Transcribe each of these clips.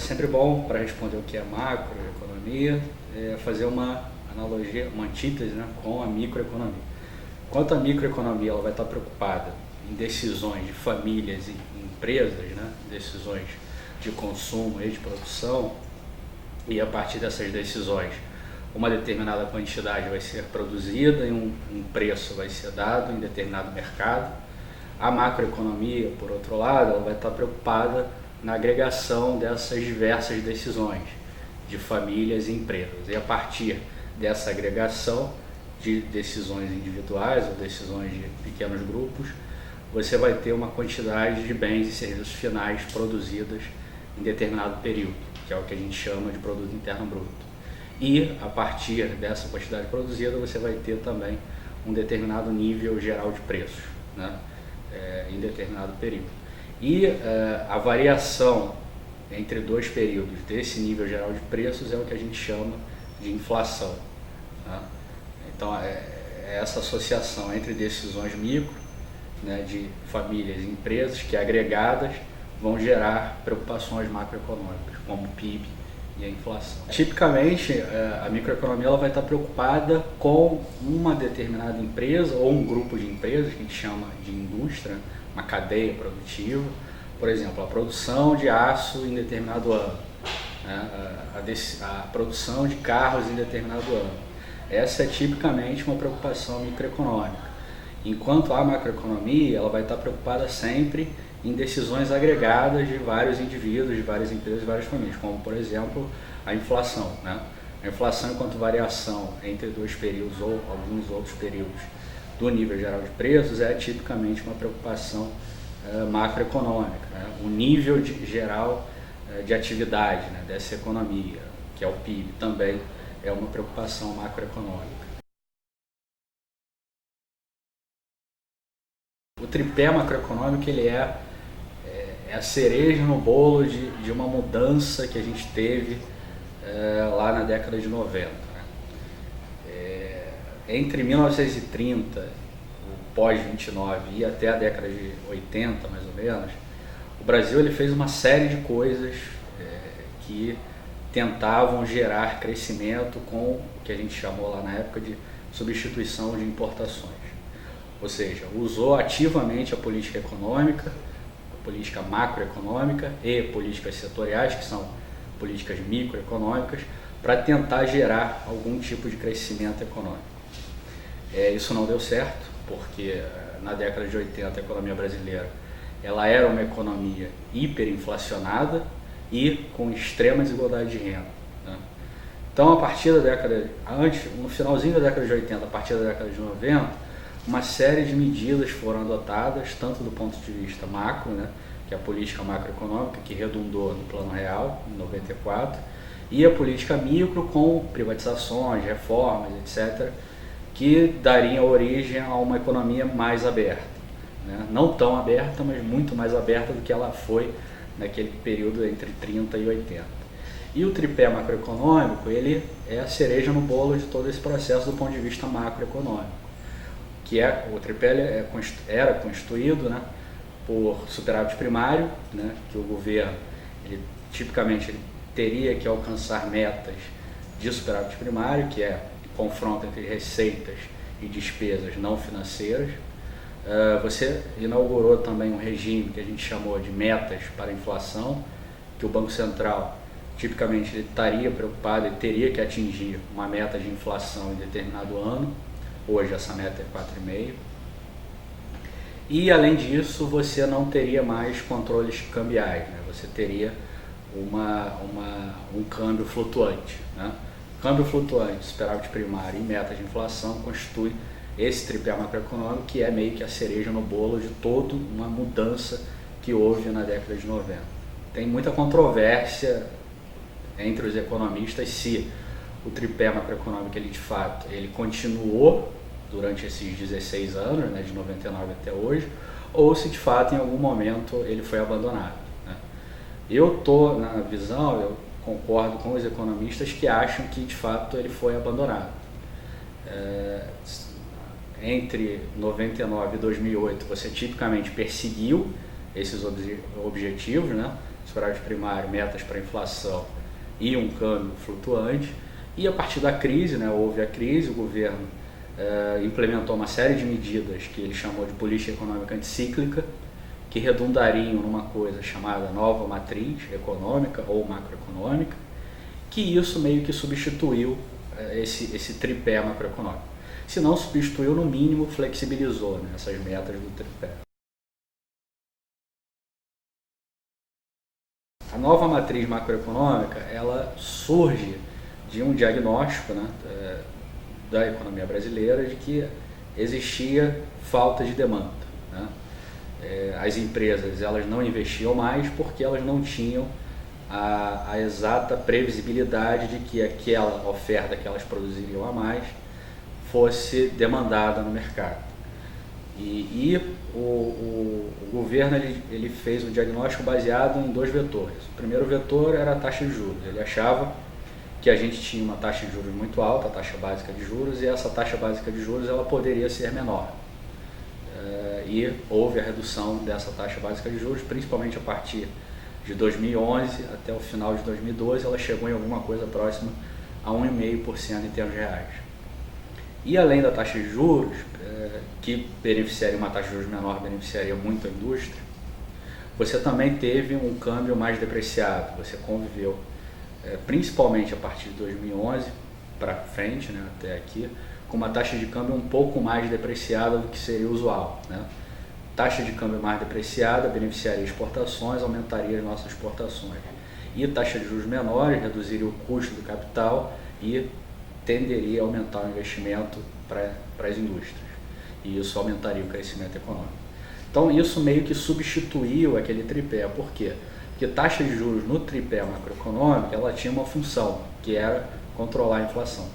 sempre bom para responder o que é macroeconomia, fazer uma analogia, uma antítese, né, com a microeconomia. Enquanto a microeconomia ela vai estar preocupada em decisões de famílias e empresas, né, decisões de consumo e de produção, e a partir dessas decisões uma determinada quantidade vai ser produzida e um preço vai ser dado em determinado mercado. A macroeconomia, por outro lado, ela vai estar preocupada na agregação dessas diversas decisões de famílias e empresas. E a partir dessa agregação de decisões individuais ou decisões de pequenos grupos, você vai ter uma quantidade de bens e serviços finais produzidos em determinado período, que é o que a gente chama de produto interno bruto. E a partir dessa quantidade produzida, você vai ter também um determinado nível geral de preços, né, em determinado período. E a variação entre dois períodos desse nível geral de preços é o que a gente chama de inflação, né? Então, essa associação entre decisões micro, né, de famílias e empresas que agregadas vão gerar preocupações macroeconômicas, como o PIB e a inflação. Tipicamente, a microeconomia ela vai estar preocupada com uma determinada empresa ou um grupo de empresas, que a gente chama de indústria, uma cadeia produtiva. Por exemplo, a produção de aço em determinado ano, né, a produção de carros em determinado ano. Essa é tipicamente uma preocupação microeconômica. Enquanto a macroeconomia ela vai estar preocupada sempre em decisões agregadas de vários indivíduos, de várias empresas e várias famílias, como por exemplo a inflação, né? A inflação enquanto variação entre dois períodos ou alguns outros períodos do nível geral de preços é tipicamente uma preocupação macroeconômica, né? O nível geral de atividade, né, dessa economia, que é o PIB, também é uma preocupação macroeconômica. O tripé macroeconômico ele é a cereja no bolo de uma mudança que a gente teve lá na década de 90. Né? Entre 1930, o pós-29 e até a década de 80, mais ou menos, o Brasil ele fez uma série de coisas que tentavam gerar crescimento com o que a gente chamou lá na época de substituição de importações. Ou seja, usou ativamente a política econômica, política macroeconômica e políticas setoriais, que são políticas microeconômicas, para tentar gerar algum tipo de crescimento econômico. Isso não deu certo, porque na década de 80 a economia brasileira ela era uma economia hiperinflacionada e com extrema desigualdade de renda, né? Então, a partir da década, no finalzinho da década de 80, a partir da década de 90, uma série de medidas foram adotadas, tanto do ponto de vista macro, né, que é a política macroeconômica, que redundou no Plano Real, em 94, e a política micro, com privatizações, reformas, etc., que dariam origem a uma economia mais aberta, né? Não tão aberta, mas muito mais aberta do que ela foi naquele período entre 30 e 80. E o tripé macroeconômico, ele é a cereja no bolo de todo esse processo do ponto de vista macroeconômico, que o tripé era constituído, né, por superávit primário, né, que o governo tipicamente ele teria que alcançar metas de superávit primário, que é confronto entre receitas e despesas não financeiras. Você inaugurou também um regime que a gente chamou de metas para a inflação, que o Banco Central tipicamente ele estaria preocupado e teria que atingir uma meta de inflação em determinado ano. Hoje essa meta é 4,5%. E além disso, você não teria mais controles cambiais, né? Você teria um câmbio flutuante, né? Câmbio flutuante, superávit primário e meta de inflação constitui esse tripé macroeconômico, que é meio que a cereja no bolo de toda uma mudança que houve na década de 90. Tem muita controvérsia entre os economistas se o tripé macroeconômico ele de fato ele continuou durante esses 16 anos, né, de 99 até hoje, ou se de fato em algum momento ele foi abandonado, né? Eu concordo com os economistas que acham que de fato ele foi abandonado. Entre 99 e 2008 você tipicamente perseguiu esses objetivos, né? superávit primário, metas para inflação e um câmbio flutuante. E a partir da crise, né, houve a crise, o governo implementou uma série de medidas que ele chamou de política econômica anticíclica, que redundariam numa coisa chamada nova matriz econômica ou macroeconômica, que isso meio que substituiu esse tripé macroeconômico. Se não substituiu, no mínimo flexibilizou, né, essas metas do tripé. A nova matriz macroeconômica, ela surge de um diagnóstico, né, da economia brasileira de que existia falta de demanda, né? As empresas elas não investiam mais porque elas não tinham a exata previsibilidade de que aquela oferta que elas produziriam a mais fosse demandada no mercado. E o governo ele fez um diagnóstico baseado em dois vetores. O primeiro vetor era a taxa de juros. Ele achava que a gente tinha uma taxa de juros muito alta, a taxa básica de juros, e essa taxa básica de juros ela poderia ser menor. E houve a redução dessa taxa básica de juros, principalmente a partir de 2011 até o final de 2012, ela chegou em alguma coisa próxima a 1,5% em termos reais. E além da taxa de juros, que beneficiaria uma taxa de juros menor, beneficiaria muito a indústria, você também teve um câmbio mais depreciado, você conviveu principalmente a partir de 2011 para frente, né, até aqui, com uma taxa de câmbio um pouco mais depreciada do que seria usual, né? Taxa de câmbio mais depreciada beneficiaria exportações, aumentaria as nossas exportações. E taxa de juros menores reduziria o custo do capital e tenderia a aumentar o investimento para as indústrias. E isso aumentaria o crescimento econômico. Então isso meio que substituiu aquele tripé. Por quê? Porque taxa de juros no tripé macroeconômico ela tinha uma função, que era controlar a inflação.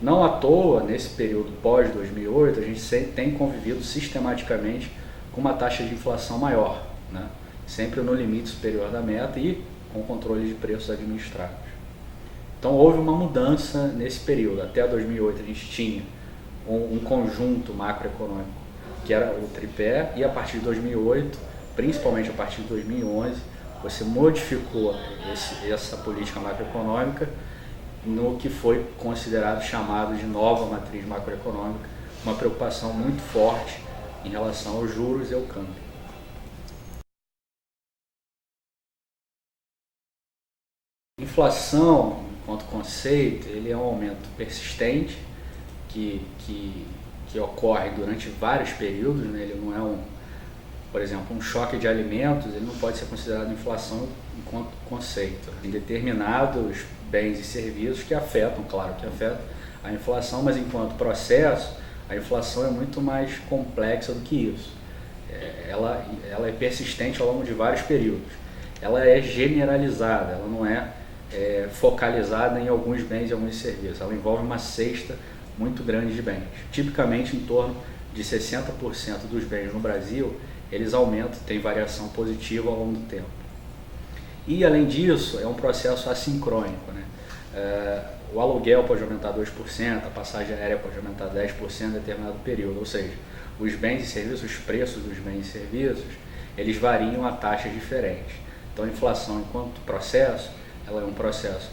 Não à toa, nesse período pós-2008, a gente sempre tem convivido sistematicamente com uma taxa de inflação maior, né? Sempre no limite superior da meta e com controle de preços administrados. Então houve uma mudança nesse período. Até 2008 a gente tinha um conjunto macroeconômico que era o tripé, e a partir de 2008, principalmente a partir de 2011, você modificou essa política macroeconômica no que foi considerado chamado de nova matriz macroeconômica, uma preocupação muito forte em relação aos juros e ao câmbio. Inflação, enquanto conceito, ele é um aumento persistente que ocorre durante vários períodos, né? Ele não é por exemplo, um choque de alimentos, ele não pode ser considerado inflação enquanto conceito. Em determinados bens e serviços que afetam, claro que afetam a inflação, mas enquanto processo, a inflação é muito mais complexa do que isso. Ela é persistente ao longo de vários períodos. Ela é generalizada, ela não é focalizada em alguns bens e alguns serviços. Ela envolve uma cesta muito grande de bens. Tipicamente, em torno de 60% dos bens no Brasil, eles aumentam, tem variação positiva ao longo do tempo. E, além disso, é um processo assincrônico, né? O aluguel pode aumentar 2%, a passagem aérea pode aumentar 10% em determinado período, ou seja, os bens e serviços, os preços dos bens e serviços, eles variam a taxas diferentes. Então, a inflação, enquanto processo,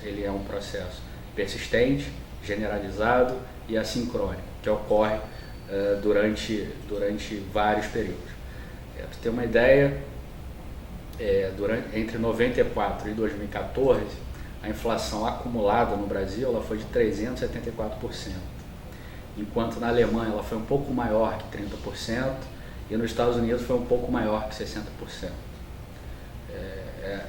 ele é um processo persistente, generalizado e assincrônico, que ocorre durante vários períodos. Para você ter uma ideia, entre 94 e 2014, a inflação acumulada no Brasil ela foi de 374%, enquanto na Alemanha ela foi um pouco maior que 30% e nos Estados Unidos foi um pouco maior que 60%.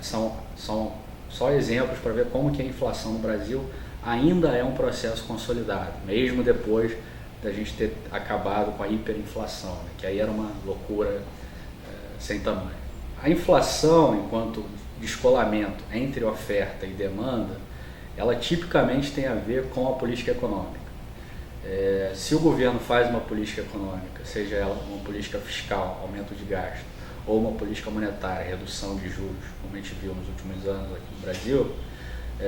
São só exemplos para ver como que a inflação no Brasil ainda é um processo consolidado, mesmo depois da gente ter acabado com a hiperinflação, né, que aí era uma loucura sem tamanho. A inflação, enquanto descolamento entre oferta e demanda, ela tipicamente tem a ver com a política econômica. Se o governo faz uma política econômica, seja ela uma política fiscal, aumento de gasto, ou uma política monetária, redução de juros, como a gente viu nos últimos anos aqui no Brasil,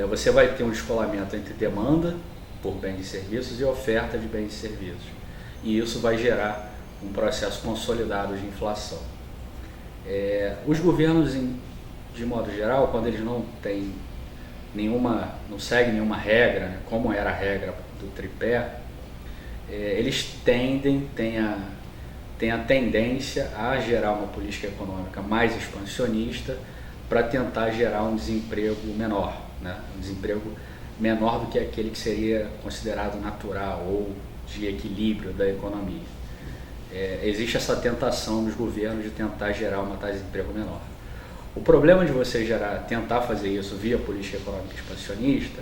você vai ter um descolamento entre demanda por bens e serviços e oferta de bens e serviços. E isso vai gerar um processo consolidado de inflação. Os governos de modo geral, quando eles não têm não seguem nenhuma regra, né, como era a regra do tripé, eles têm a tendência a gerar uma política econômica mais expansionista para tentar gerar um desemprego menor, né, um desemprego menor do que aquele que seria considerado natural ou de equilíbrio da economia. Existe essa tentação dos governos de tentar gerar uma taxa de desemprego menor. O problema de você tentar fazer isso via política econômica expansionista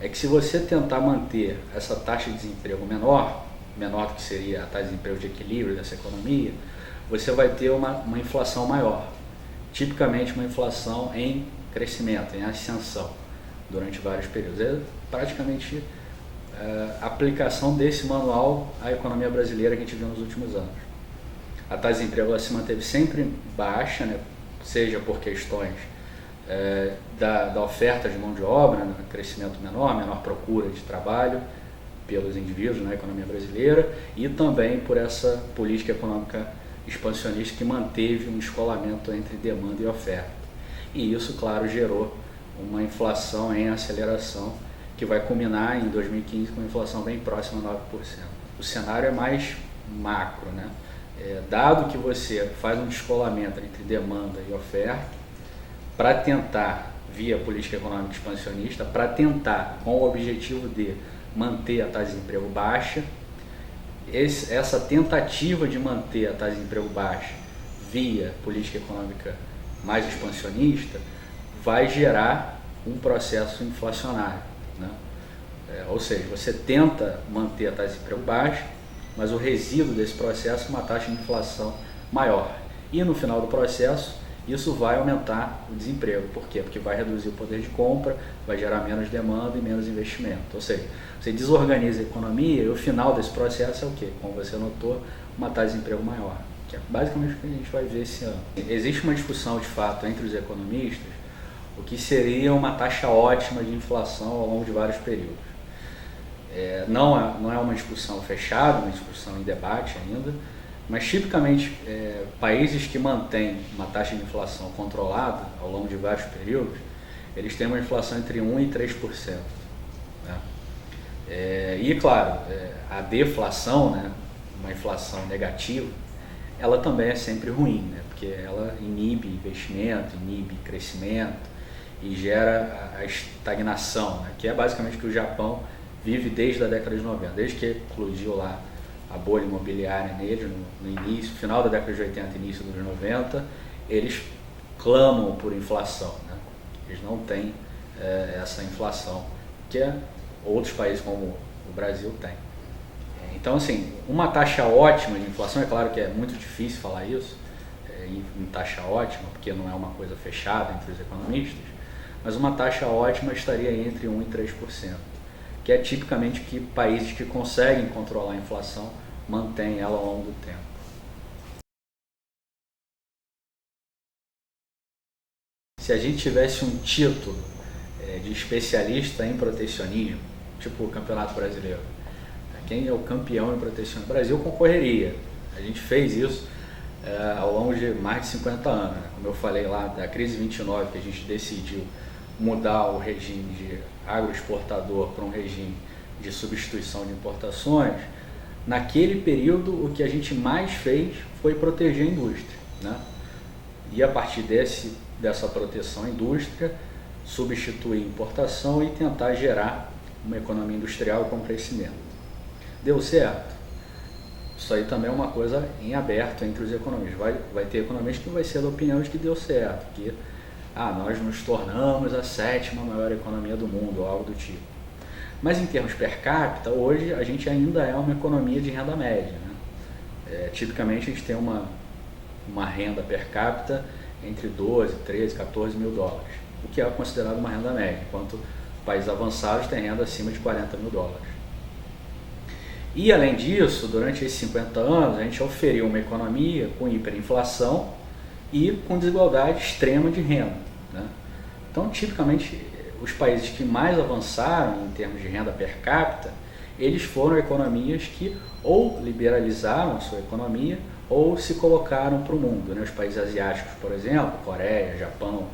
é que se você tentar manter essa taxa de desemprego menor do que seria a taxa de desemprego de equilíbrio dessa economia, você vai ter uma inflação maior, tipicamente uma inflação em crescimento, em ascensão, durante vários períodos. É praticamente a aplicação desse manual à economia brasileira que a gente viu nos últimos anos. A taxa de desemprego se manteve sempre baixa, né, seja por questões da oferta de mão de obra, né, crescimento menor procura de trabalho pelos indivíduos na economia brasileira, e também por essa política econômica expansionista que manteve um descolamento entre demanda e oferta. E isso, claro, gerou uma inflação em aceleração que vai culminar em 2015 com uma inflação bem próxima a 9%. O cenário é mais macro, né? Dado que você faz um descolamento entre demanda e oferta, para tentar, via política econômica expansionista, para tentar, com o objetivo de manter a taxa de desemprego baixa, essa tentativa de manter a taxa de desemprego baixa via política econômica mais expansionista vai gerar um processo inflacionário, né? Ou seja, você tenta manter a taxa de desemprego baixa, mas o resíduo desse processo é uma taxa de inflação maior. E no final do processo, isso vai aumentar o desemprego. Por quê? Porque vai reduzir o poder de compra, vai gerar menos demanda e menos investimento. Ou seja, você desorganiza a economia e o final desse processo é o quê? Como você notou, uma taxa de desemprego maior, que é basicamente o que a gente vai ver esse ano. Existe uma discussão de fato entre os economistas o que seria uma taxa ótima de inflação ao longo de vários períodos. Não é uma discussão fechada, uma discussão em debate ainda, mas tipicamente países que mantêm uma taxa de inflação controlada ao longo de vários períodos, eles têm uma inflação entre 1% e 3%. Né? E claro, a deflação, né, uma inflação negativa, ela também é sempre ruim, né, porque ela inibe investimento, inibe crescimento e gera a estagnação, né, que é basicamente o que o Japão vive desde a década de 90, desde que eclodiu lá a bolha imobiliária nele no início, final da década de 80, início dos 90, eles clamam por inflação, né? Eles não têm essa inflação que outros países como o Brasil têm. Então, assim, uma taxa ótima de inflação, é claro que é muito difícil falar isso, em taxa ótima, porque não é uma coisa fechada entre os economistas, mas uma taxa ótima estaria entre 1% e 3%, que é tipicamente que países que conseguem controlar a inflação mantêm ela ao longo do tempo. Se a gente tivesse um título de especialista em protecionismo, tipo o Campeonato Brasileiro, quem é o campeão em protecionismo? O Brasil concorreria. A gente fez isso ao longo de mais de 50 anos. Né? Como eu falei lá, da crise 29, que a gente decidiu mudar o regime de agroexportador para um regime de substituição de importações, naquele período o que a gente mais fez foi proteger a indústria, né? E a partir dessa proteção à indústria, substituir importação e tentar gerar uma economia industrial com crescimento. Deu certo? Isso aí também é uma coisa em aberto entre os economistas. Vai ter economista que vai ser da opinião de que deu certo, que nós nos tornamos a 7ª maior economia do mundo, ou algo do tipo. Mas em termos per capita, hoje a gente ainda é uma economia de renda média, né? Tipicamente a gente tem uma renda per capita entre 12, 13, 14 mil dólares, o que é considerado uma renda média, enquanto países avançados têm renda acima de 40 mil dólares. E além disso, durante esses 50 anos, a gente oferiu uma economia com hiperinflação e com desigualdade extrema de renda, né? Então, tipicamente, os países que mais avançaram em termos de renda per capita, eles foram economias que ou liberalizaram a sua economia ou se colocaram para o mundo, né? Os países asiáticos, por exemplo, Coreia, Japão,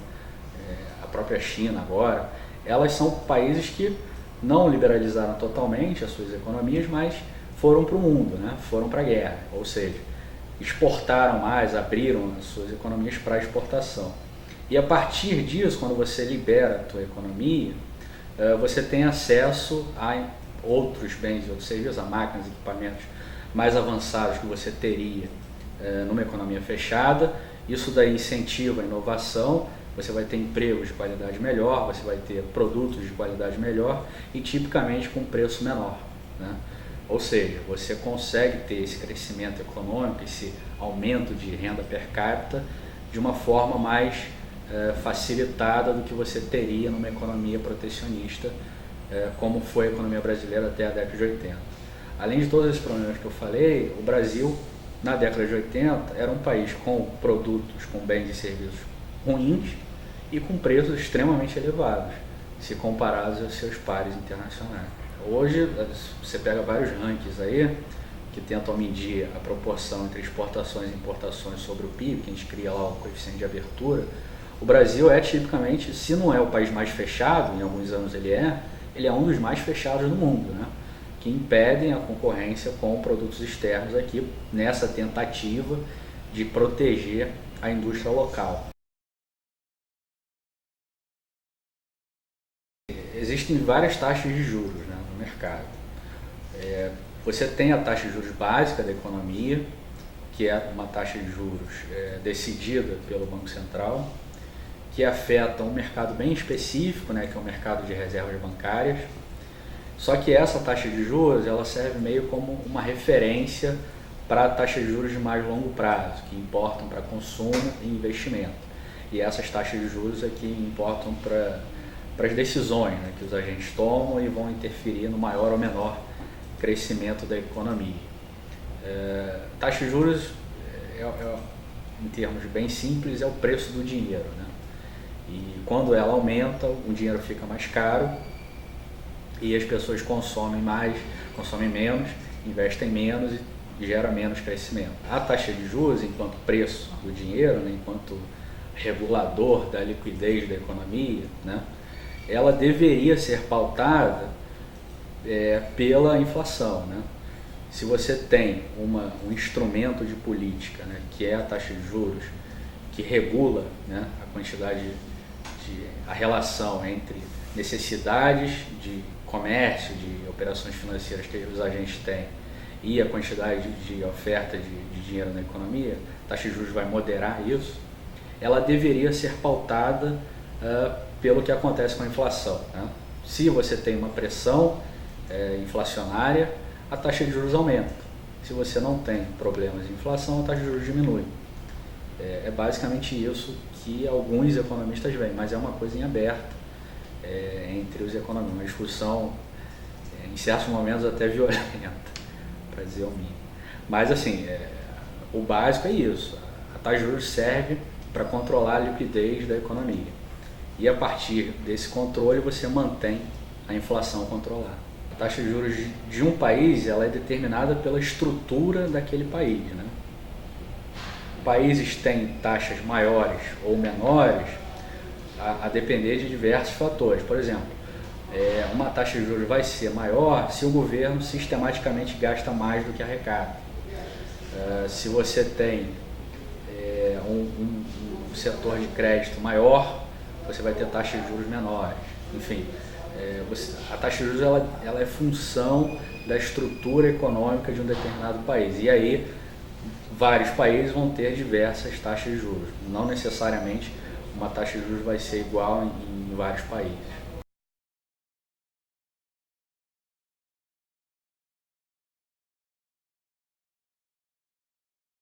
própria China agora, elas são países que não liberalizaram totalmente as suas economias, mas foram para o mundo, né? Foram para a guerra, ou seja, exportaram mais, abriram as suas economias para exportação. E a partir disso, quando você libera a tua economia, você tem acesso a outros bens e outros serviços, a máquinas, equipamentos mais avançados que você teria numa economia fechada. Isso daí incentiva a inovação, você vai ter empregos de qualidade melhor, você vai ter produtos de qualidade melhor e tipicamente com preço menor, né? Ou seja, você consegue ter esse crescimento econômico, esse aumento de renda per capita de uma forma mais facilitada do que você teria numa economia protecionista, como foi a economia brasileira até a década de 80. Além de todos esses problemas que eu falei, o Brasil, na década de 80, era um país com produtos, com bens e serviços ruins e com preços extremamente elevados, se comparados aos seus pares internacionais. Hoje, você pega vários rankings aí, que tentam medir a proporção entre exportações e importações sobre o PIB, que a gente cria lá o coeficiente de abertura. O Brasil é tipicamente, se não é o país mais fechado, em alguns anos ele é um dos mais fechados do mundo, né? Que impedem a concorrência com produtos externos aqui, nessa tentativa de proteger a indústria local. Existem várias taxas de juros, né, no mercado. Você tem a taxa de juros básica da economia, que é uma taxa de juros decidida pelo Banco Central, que afeta um mercado bem específico, né, que é o mercado de reservas bancárias. Só que essa taxa de juros ela serve meio como uma referência para a taxa de juros de mais longo prazo, que importam para consumo e investimento. E essas taxas de juros aqui importam para as decisões, né, que os agentes tomam e vão interferir no maior ou menor crescimento da economia. Taxa de juros, em termos bem simples, é o preço do dinheiro, né? E quando ela aumenta, o dinheiro fica mais caro e as pessoas consomem mais, consomem menos, investem menos e gera menos crescimento. A taxa de juros, enquanto preço do dinheiro, né, enquanto regulador da liquidez da economia, né, ela deveria ser pautada pela inflação, né? Se você tem um instrumento de política, né, que é a taxa de juros, que regula, né, a quantidade a relação entre necessidades de comércio, de operações financeiras que os agentes têm e a quantidade de oferta de dinheiro na economia, a taxa de juros vai moderar isso, ela deveria ser pautada pelo que acontece com a inflação, né? Se você tem uma pressão inflacionária, a taxa de juros aumenta. Se você não tem problemas de inflação, a taxa de juros diminui. É basicamente isso que alguns economistas veem, mas é uma coisa em aberto entre os economistas, uma discussão em certos momentos até violenta, para dizer o mínimo. Mas assim, o básico é isso, a taxa de juros serve para controlar a liquidez da economia e a partir desse controle você mantém a inflação controlada. A taxa de juros de um país ela é determinada pela estrutura daquele país, né? Países têm taxas maiores ou menores a depender de diversos fatores. Por exemplo, uma taxa de juros vai ser maior se o governo sistematicamente gasta mais do que arrecada. Se você tem um setor de crédito maior, você vai ter taxas de juros menores. Enfim, a taxa de juros ela é função da estrutura econômica de um determinado país. E aí, vários países vão ter diversas taxas de juros. Não necessariamente uma taxa de juros vai ser igual em vários países.